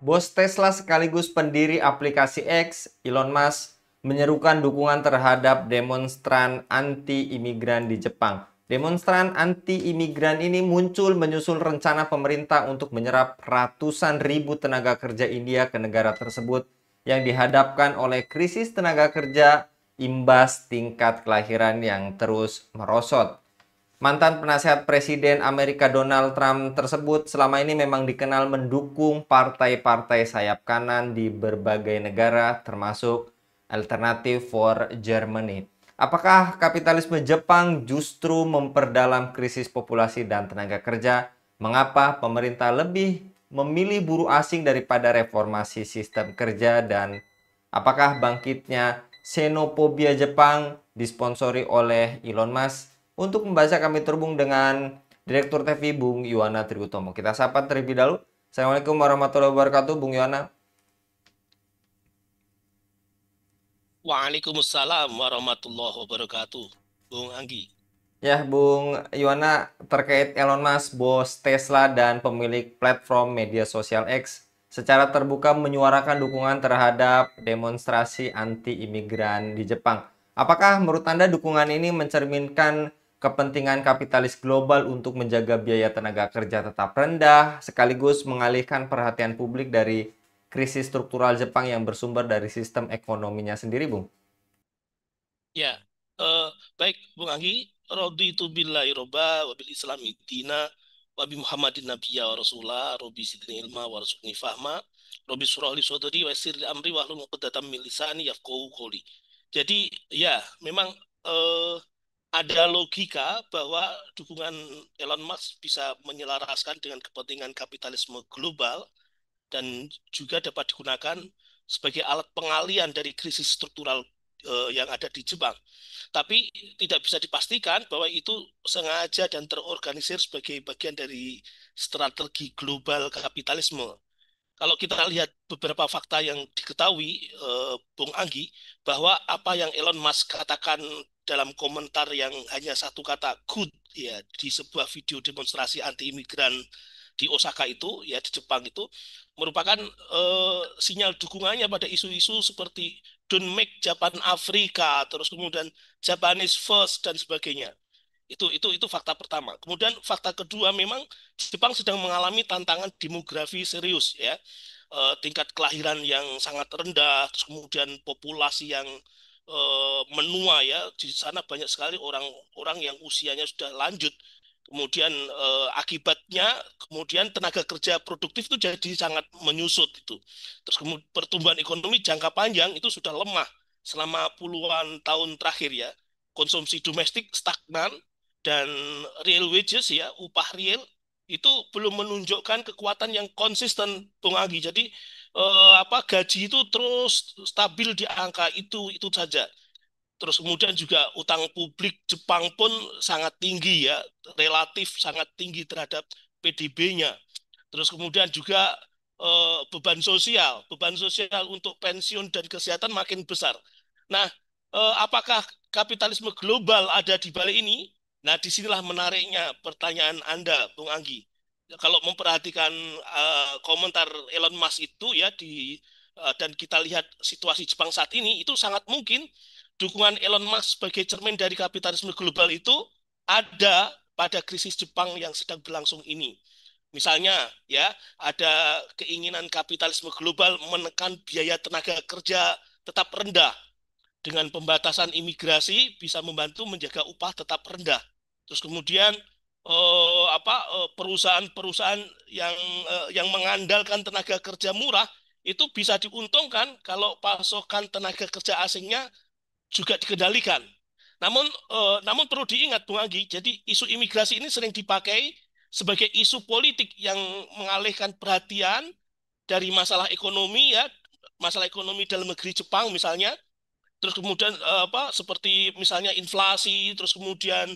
Bos Tesla sekaligus pendiri aplikasi X, Elon Musk, menyerukan dukungan terhadap demonstran anti-imigran di Jepang. Demonstran anti-imigran ini muncul menyusul rencana pemerintah untuk menyerap ratusan ribu tenaga kerja India ke negara tersebut yang dihadapkan oleh krisis tenaga kerja imbas tingkat kelahiran yang terus merosot. Mantan penasihat Presiden Amerika Donald Trump tersebut selama ini memang dikenal mendukung partai-partai sayap kanan di berbagai negara termasuk Alternative for Germany. Apakah kapitalisme Jepang justru memperdalam krisis populasi dan tenaga kerja? Mengapa pemerintah lebih memilih buruh asing daripada reformasi sistem kerja, dan apakah bangkitnya xenofobia Jepang disponsori oleh Elon Musk? Untuk membaca kami terhubung dengan Direktur TV Bung Yuwana Trigutomo. Kita sapa terlebih dahulu. Assalamualaikum warahmatullahi wabarakatuh, Bung Yuwana. Waalaikumsalam warahmatullahi wabarakatuh, Bung Anggi. Ya, Bung Yuwana, terkait Elon Musk, bos Tesla dan pemilik platform media sosial X, secara terbuka menyuarakan dukungan terhadap demonstrasi anti-imigran di Jepang. Apakah menurut Anda dukungan ini mencerminkan kepentingan kapitalis global untuk menjaga biaya tenaga kerja tetap rendah, sekaligus mengalihkan perhatian publik dari krisis struktural Jepang yang bersumber dari sistem ekonominya sendiri, Bung? Ya, eh, baik Bung Anggi, raditu billahi robba wa bil islami dina wa bi Muhammadin nabiyya wa rasulah, robi sidni ilma wa rasukni fahma, robi surah li sodri wa yassir li amri wa hlul 'uqdatam min lisani yafqahu qawli. Jadi ya, memang eh, ada logika bahwa dukungan Elon Musk bisa menyelaraskan dengan kepentingan kapitalisme global dan juga dapat digunakan sebagai alat pengalian dari krisis struktural yang ada di Jepang. Tapi tidak bisa dipastikan bahwa itu sengaja dan terorganisir sebagai bagian dari strategi global kapitalisme. Kalau kita lihat beberapa fakta yang diketahui, Bung Anggi, bahwa apa yang Elon Musk katakan dalam komentar yang hanya satu kata good ya di sebuah video demonstrasi anti imigran di Osaka itu ya di Jepang itu merupakan sinyal dukungannya pada isu-isu seperti Don't Make Japan Africa, terus kemudian Japanese First dan sebagainya. Itu fakta pertama. Kemudian fakta kedua, memang Jepang sedang mengalami tantangan demografi serius ya. Tingkat kelahiran yang sangat rendah, terus kemudian populasi yang menua ya. Di sana banyak sekali orang-orang yang usianya sudah lanjut. Kemudian akibatnya kemudian tenaga kerja produktif itu jadi sangat menyusut itu. Terus kemudian pertumbuhan ekonomi jangka panjang itu sudah lemah selama puluhan tahun terakhir ya. Konsumsi domestik stagnan dan real wages ya, upah real itu belum menunjukkan kekuatan yang konsisten, Bung Agi. Jadi gaji itu terus stabil di angka itu saja. Terus kemudian juga utang publik Jepang pun sangat tinggi ya, relatif sangat tinggi terhadap PDB-nya. Terus kemudian juga beban sosial untuk pensiun dan kesehatan makin besar. Nah, apakah kapitalisme global ada di balik ini? Nah, disinilah menariknya pertanyaan Anda, Bung Anggi. Kalau memperhatikan komentar Elon Musk itu ya dan kita lihat situasi Jepang saat ini, itu sangat mungkin dukungan Elon Musk sebagai cermin dari kapitalisme global itu ada pada krisis Jepang yang sedang berlangsung ini. Misalnya, ya, ada keinginan kapitalisme global menekan biaya tenaga kerja tetap rendah. Dengan pembatasan imigrasi bisa membantu menjaga upah tetap rendah. Terus kemudian perusahaan-perusahaan yang mengandalkan tenaga kerja murah itu bisa diuntungkan kalau pasokan tenaga kerja asingnya juga dikendalikan. Namun perlu diingat, Bung Agi, jadi isu imigrasi ini sering dipakai sebagai isu politik yang mengalihkan perhatian dari masalah ekonomi dalam negeri Jepang misalnya, terus kemudian seperti misalnya inflasi, terus kemudian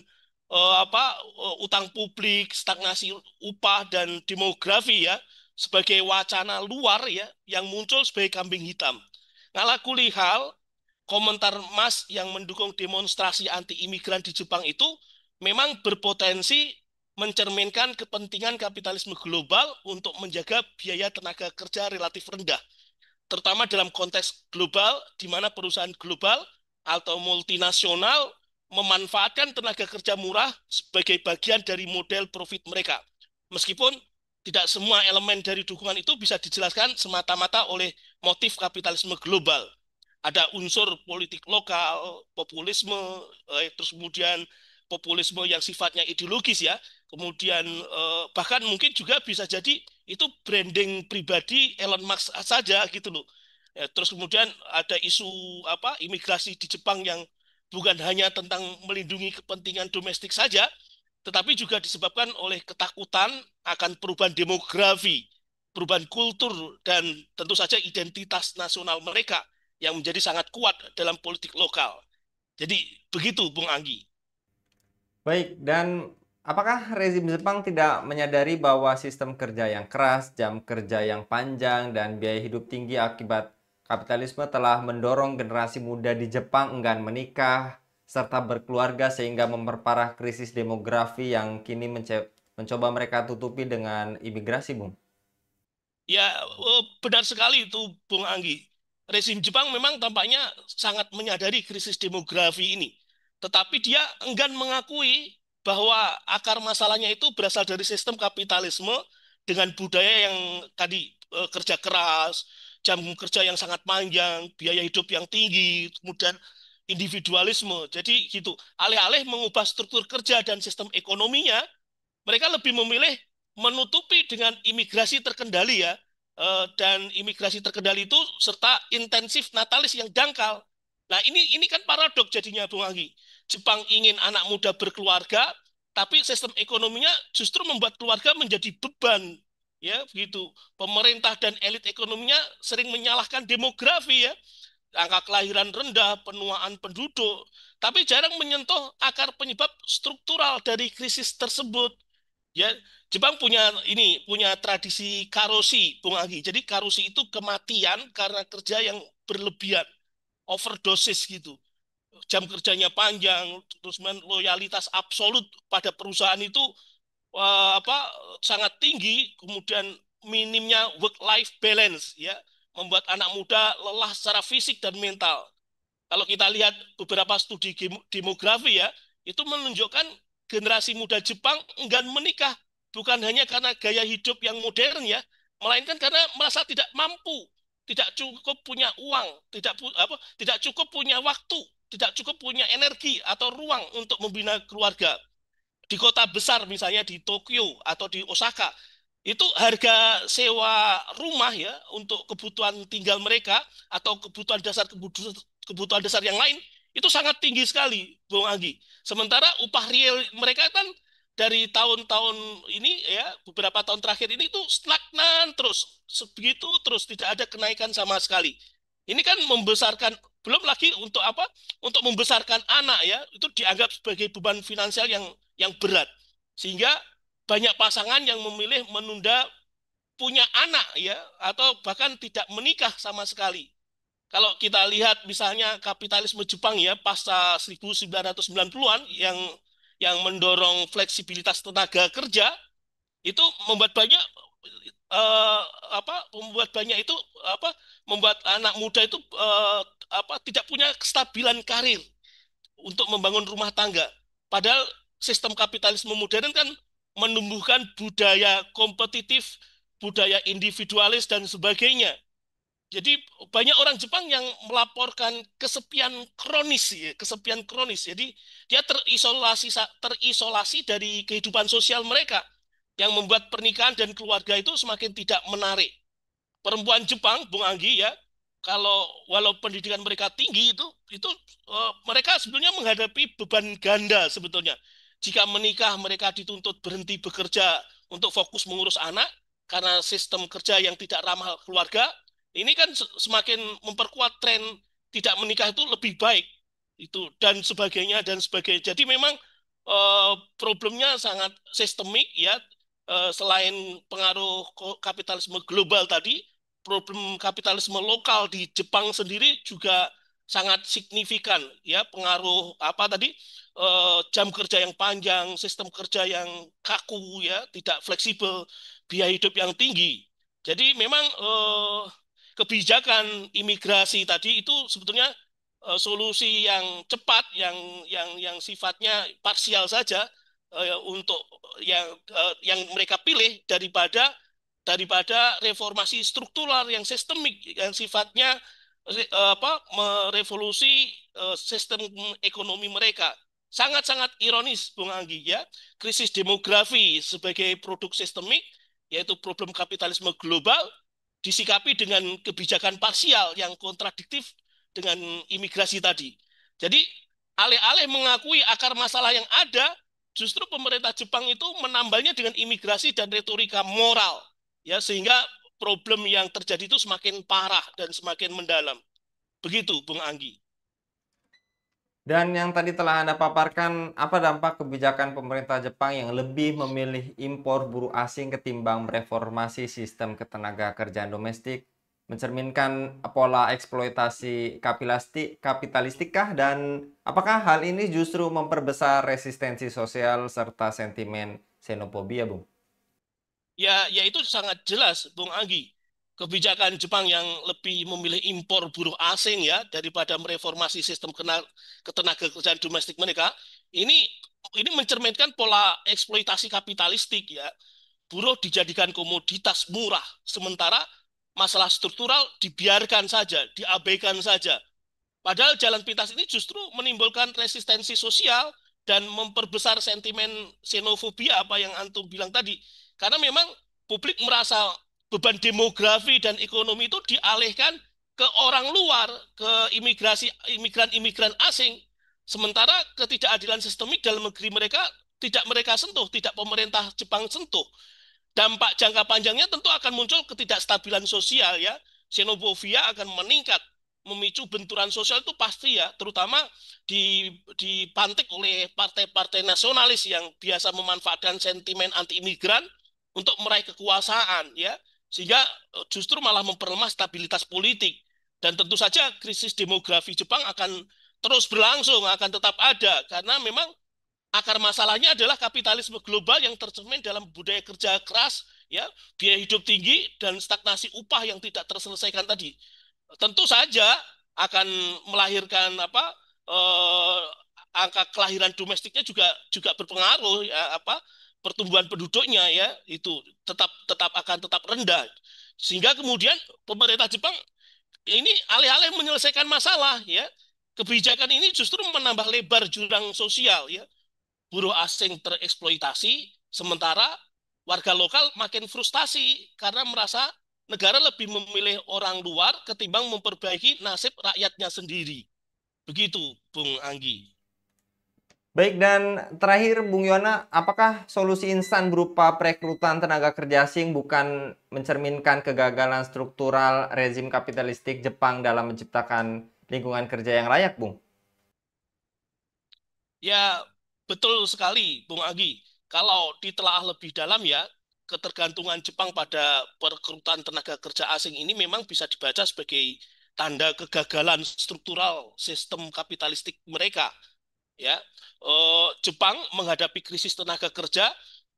utang publik, stagnasi upah dan demografi ya sebagai wacana luar ya yang muncul sebagai kambing hitam. Ngalah kulihal komentar Mas yang mendukung demonstrasi anti imigran di Jepang itu memang berpotensi mencerminkan kepentingan kapitalisme global untuk menjaga biaya tenaga kerja relatif rendah, terutama dalam konteks global di mana perusahaan global atau multinasional memanfaatkan tenaga kerja murah sebagai bagian dari model profit mereka. Meskipun tidak semua elemen dari dukungan itu bisa dijelaskan semata-mata oleh motif kapitalisme global. Ada unsur politik lokal, populisme, terus kemudian populisme yang sifatnya ideologis ya. Kemudian bahkan mungkin juga bisa jadi itu branding pribadi Elon Musk saja gitu loh. Ya, terus kemudian ada isu apa imigrasi di Jepang yang bukan hanya tentang melindungi kepentingan domestik saja, tetapi juga disebabkan oleh ketakutan akan perubahan demografi, perubahan kultur, dan tentu saja identitas nasional mereka yang menjadi sangat kuat dalam politik lokal. Jadi begitu, Bung Anggi. Baik, dan apakah rezim Jepang tidak menyadari bahwa sistem kerja yang keras, jam kerja yang panjang, dan biaya hidup tinggi akibat kapitalisme telah mendorong generasi muda di Jepang enggan menikah serta berkeluarga sehingga memperparah krisis demografi yang kini mencoba mereka tutupi dengan imigrasi, Bung? Ya, benar sekali itu, Bung Anggi. Rezim Jepang memang tampaknya sangat menyadari krisis demografi ini. Tetapi dia enggan mengakui bahwa akar masalahnya itu berasal dari sistem kapitalisme dengan budaya yang tadi kerja keras, jam kerja yang sangat panjang, biaya hidup yang tinggi, kemudian individualisme. Jadi gitu, alih-alih mengubah struktur kerja dan sistem ekonominya, mereka lebih memilih menutupi dengan imigrasi terkendali ya. Dan imigrasi terkendali itu serta intensif natalis yang dangkal. Nah, ini kan paradok jadinya Bung Anggi. Jepang ingin anak muda berkeluarga, tapi sistem ekonominya justru membuat keluarga menjadi beban. Ya, begitu. Pemerintah dan elit ekonominya sering menyalahkan demografi ya, angka kelahiran rendah, penuaan penduduk, tapi jarang menyentuh akar penyebab struktural dari krisis tersebut. Ya, Jepang punya tradisi karosi, Bung Agi. Jadi karosi itu kematian karena kerja yang berlebihan, overdosis gitu. Jam kerjanya panjang, terus loyalitas absolut pada perusahaan itu apa sangat tinggi, kemudian minimnya work life balance ya, membuat anak muda lelah secara fisik dan mental. Kalau kita lihat beberapa studi demografi ya, itu menunjukkan generasi muda Jepang enggan menikah bukan hanya karena gaya hidup yang modern ya, melainkan karena merasa tidak mampu, tidak cukup punya uang, tidak cukup punya waktu, tidak cukup punya energi atau ruang untuk membina keluarga. Di kota besar misalnya di Tokyo atau di Osaka, itu harga sewa rumah ya untuk kebutuhan tinggal mereka atau kebutuhan dasar yang lain itu sangat tinggi sekali, Bung Anggi. Sementara upah real mereka kan dari tahun-tahun ini ya beberapa tahun terakhir ini itu stagnan terus sebegitu terus tidak ada kenaikan sama sekali. Ini kan membesarkan belum lagi untuk apa? Untuk membesarkan anak ya itu dianggap sebagai beban finansial yang berat. Sehingga banyak pasangan yang memilih menunda punya anak ya atau bahkan tidak menikah sama sekali. Kalau kita lihat misalnya kapitalisme Jepang ya pasca 1990-an yang mendorong fleksibilitas tenaga kerja itu membuat banyak eh, membuat banyak itu apa membuat anak muda itu tidak punya kestabilan karir untuk membangun rumah tangga. Padahal sistem kapitalisme modern kan menumbuhkan budaya kompetitif, budaya individualis dan sebagainya. Jadi banyak orang Jepang yang melaporkan kesepian kronis, ya, kesepian kronis. Jadi dia terisolasi dari kehidupan sosial mereka yang membuat pernikahan dan keluarga itu semakin tidak menarik. Perempuan Jepang, Bung Anggi ya, kalau walau pendidikan mereka tinggi itu mereka sebenarnya menghadapi beban ganda sebetulnya. Jika menikah mereka dituntut berhenti bekerja untuk fokus mengurus anak karena sistem kerja yang tidak ramah keluarga. Ini kan semakin memperkuat tren tidak menikah itu lebih baik itu dan sebagainya. Jadi memang problemnya sangat sistemik ya. Selain pengaruh kapitalisme global tadi, problem kapitalisme lokal di Jepang sendiri juga sangat signifikan ya, pengaruh apa tadi, jam kerja yang panjang, sistem kerja yang kaku ya, tidak fleksibel, biaya hidup yang tinggi. Jadi memang kebijakan imigrasi tadi itu sebetulnya solusi yang cepat, yang sifatnya parsial saja, untuk yang mereka pilih daripada reformasi struktural yang sistemik, yang sifatnya merevolusi sistem ekonomi mereka. Sangat-sangat ironis, Bung Anggi ya, krisis demografi sebagai produk sistemik, yaitu problem kapitalisme global, disikapi dengan kebijakan parsial yang kontradiktif dengan imigrasi tadi. Jadi alih-alih mengakui akar masalah yang ada, justru pemerintah Jepang itu menambalnya dengan imigrasi dan retorika moral, ya, sehingga problem yang terjadi itu semakin parah dan semakin mendalam. Begitu, Bung Anggi. Dan yang tadi telah Anda paparkan, apa dampak kebijakan pemerintah Jepang yang lebih memilih impor buruh asing ketimbang mereformasi sistem ketenaga kerjaan domestik? Mencerminkan pola eksploitasi kapitalistikkah? Dan apakah hal ini justru memperbesar resistensi sosial serta sentimen xenofobia, Bung? Ya itu sangat jelas, Bung Anggi. Kebijakan Jepang yang lebih memilih impor buruh asing ya daripada mereformasi sistem ketenaga kerjaan domestik mereka, ini mencerminkan pola eksploitasi kapitalistik ya. Buruh dijadikan komoditas murah, sementara masalah struktural dibiarkan saja, diabaikan saja. Padahal jalan pintas ini justru menimbulkan resistensi sosial dan memperbesar sentimen xenofobia apa yang Antum bilang tadi. Karena memang publik merasa beban demografi dan ekonomi itu dialihkan ke orang luar, ke imigran-imigran asing. Sementara ketidakadilan sistemik dalam negeri mereka tidak mereka sentuh, tidak pemerintah Jepang sentuh. Dampak jangka panjangnya tentu akan muncul ketidakstabilan sosial ya. Xenofobia akan meningkat, memicu benturan sosial itu pasti ya, terutama dipantik oleh partai-partai nasionalis yang biasa memanfaatkan sentimen anti imigran untuk meraih kekuasaan ya, sehingga justru malah memperlemah stabilitas politik. Dan tentu saja krisis demografi Jepang akan terus berlangsung, akan tetap ada karena memang akar masalahnya adalah kapitalisme global yang tercermin dalam budaya kerja keras, ya, biaya hidup tinggi dan stagnasi upah yang tidak terselesaikan tadi. Tentu saja akan melahirkan apa, eh, angka kelahiran domestiknya juga juga berpengaruh ya, apa, pertumbuhan penduduknya ya itu tetap rendah, sehingga kemudian pemerintah Jepang ini alih-alih menyelesaikan masalah ya, kebijakan ini justru menambah lebar jurang sosial ya, buruh asing tereksploitasi, sementara warga lokal makin frustasi karena merasa negara lebih memilih orang luar ketimbang memperbaiki nasib rakyatnya sendiri. Begitu, Bung Anggi. Baik, dan terakhir Bung Yona, apakah solusi instan berupa perekrutan tenaga kerja asing bukan mencerminkan kegagalan struktural rezim kapitalistik Jepang dalam menciptakan lingkungan kerja yang layak, Bung? Ya, betul sekali, Bung Anggi. Kalau ditelaah lebih dalam ya, ketergantungan Jepang pada perekrutan tenaga kerja asing ini memang bisa dibaca sebagai tanda kegagalan struktural sistem kapitalistik mereka. Ya, Jepang menghadapi krisis tenaga kerja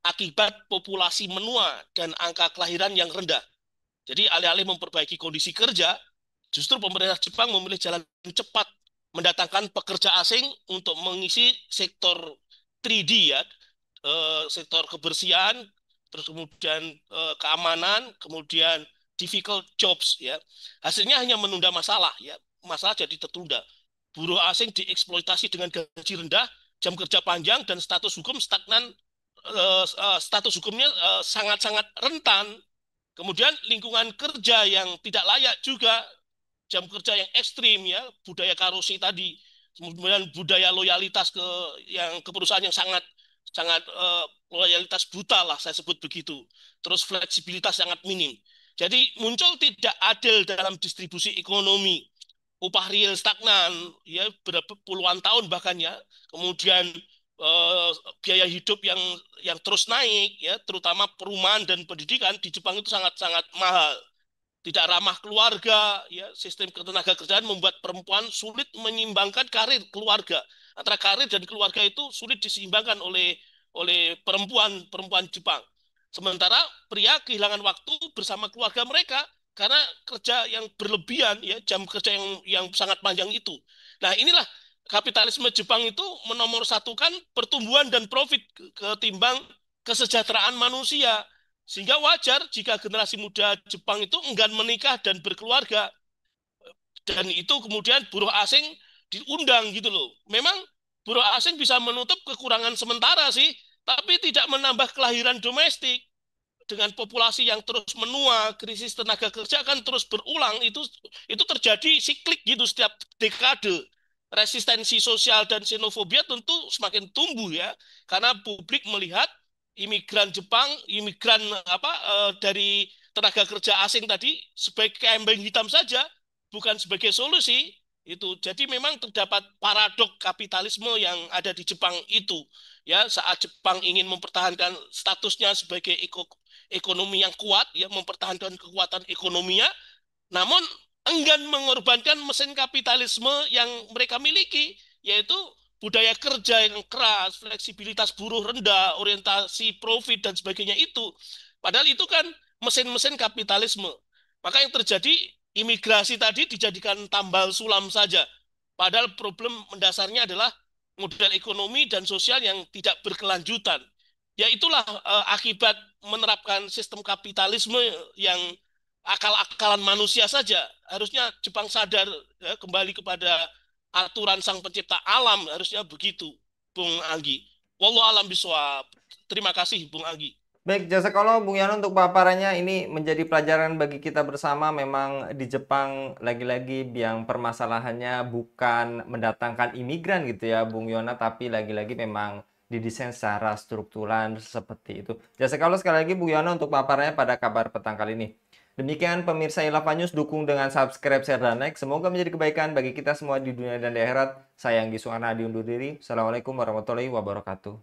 akibat populasi menua dan angka kelahiran yang rendah. Jadi alih-alih memperbaiki kondisi kerja, justru pemerintah Jepang memilih jalan cepat, mendatangkan pekerja asing untuk mengisi sektor 3D ya, sektor kebersihan, terus kemudian keamanan, kemudian difficult jobs ya. Hasilnya hanya menunda masalah ya, masalah jadi tertunda. Buruh asing dieksploitasi dengan gaji rendah, jam kerja panjang, dan status hukum stagnan. Status hukumnya sangat-sangat rentan. Kemudian lingkungan kerja yang tidak layak juga, jam kerja yang ekstrim ya, budaya karusi tadi, kemudian budaya loyalitas ke perusahaan yang sangat sangat loyalitas buta lah saya sebut begitu. Terus fleksibilitas sangat minim. Jadi muncul tidak adil dalam distribusi ekonomi, upah real stagnan ya berapa puluhan tahun bahkan ya. Kemudian eh, biaya hidup yang terus naik ya, terutama perumahan dan pendidikan di Jepang itu sangat-sangat mahal. tidak ramah keluarga, ya sistem ketenaga kerjaan membuat perempuan sulit menyimbangkan karir keluarga. Antara karir dan keluarga itu sulit diseimbangkan oleh perempuan Jepang. Sementara pria kehilangan waktu bersama keluarga mereka karena kerja yang berlebihan, ya jam kerja yang sangat panjang itu. Nah, inilah kapitalisme Jepang itu menomorsatukan pertumbuhan dan profit ketimbang kesejahteraan manusia. Sehingga wajar jika generasi muda Jepang itu enggan menikah dan berkeluarga. Dan itu kemudian buruh asing diundang gitu loh. Memang buruh asing bisa menutup kekurangan sementara sih, tapi tidak menambah kelahiran domestik. Dengan populasi yang terus menua, krisis tenaga kerja akan terus berulang. Itu terjadi siklik gitu setiap dekade. Resistensi sosial dan xenofobia tentu semakin tumbuh ya, karena publik melihat imigran Jepang, imigran dari tenaga kerja asing tadi sebagai kambing hitam saja, bukan sebagai solusi. Itu jadi memang terdapat paradok kapitalisme yang ada di Jepang itu ya, saat Jepang ingin mempertahankan statusnya sebagai ekonomi yang kuat, ya mempertahankan kekuatan ekonominya, namun enggan mengorbankan mesin kapitalisme yang mereka miliki, yaitu budaya kerja yang keras, fleksibilitas buruh rendah, orientasi profit dan sebagainya itu. Padahal itu kan mesin-mesin kapitalisme. Maka yang terjadi, imigrasi tadi dijadikan tambal sulam saja. Padahal problem mendasarnya adalah model ekonomi dan sosial yang tidak berkelanjutan. Ya itulah akibat menerapkan sistem kapitalisme yang akal-akalan manusia saja. Harusnya Jepang sadar, ya, kembali kepada aturan sang pencipta alam, harusnya begitu, Bung Anggi. Wallahu alam biswab. Terima kasih, Bung Anggi. Baik, jazakallah Bung Yono untuk paparannya. Ini menjadi pelajaran bagi kita bersama. Memang di Jepang lagi-lagi yang permasalahannya bukan mendatangkan imigran gitu ya Bung Yono, tapi lagi-lagi memang didesain secara struktural seperti itu. Jazakallah sekali lagi Bung Yono untuk paparannya pada kabar petang kali ini. Demikian pemirsa Ilava News, dukung dengan subscribe, share, dan like. Semoga menjadi kebaikan bagi kita semua di dunia dan di akhirat. Saya Anggi Suwana diundur diri. Assalamualaikum warahmatullahi wabarakatuh.